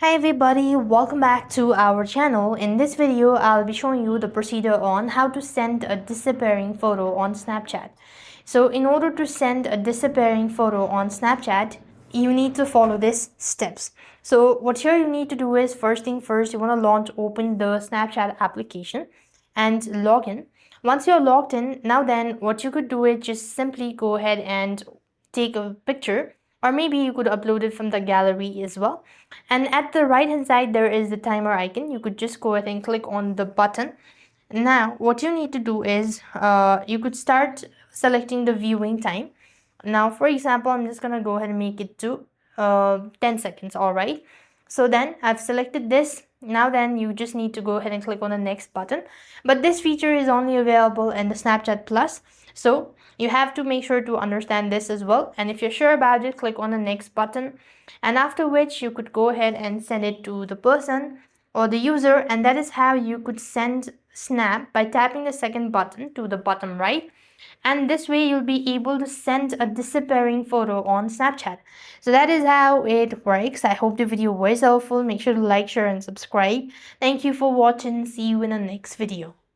Hi everybody, welcome back to our channel. In this video, I'll be showing you the procedure on how to send a disappearing photo on Snapchat. So in order to send a disappearing photo on Snapchat, you need to follow these steps. So what here you need to do is first thing first, you want to open the Snapchat application and log in. Once you're logged in, now then what you could do is just simply go ahead and take a picture, or maybe you could upload it from the gallery as well. And at the right hand side there is the timer icon. You could just go ahead and click on the button. Now what you need to do is you could start selecting the viewing time. Now for example, I'm just gonna go ahead and make it to 10 seconds. All right, so then I've selected this. Now then you just need to go ahead and click on the next button, but this feature is only available in the Snapchat Plus, so you have to make sure to understand this as well. And if you're sure about it, click on the next button, and after which you could go ahead and send it to the person or the user. And that is how you could send snap, by tapping the second button to the bottom right, and this way you'll be able to send a disappearing photo on Snapchat. So that is how it works. I hope the video was helpful. Make sure to like, share and subscribe. Thank you for watching. See you in the next video.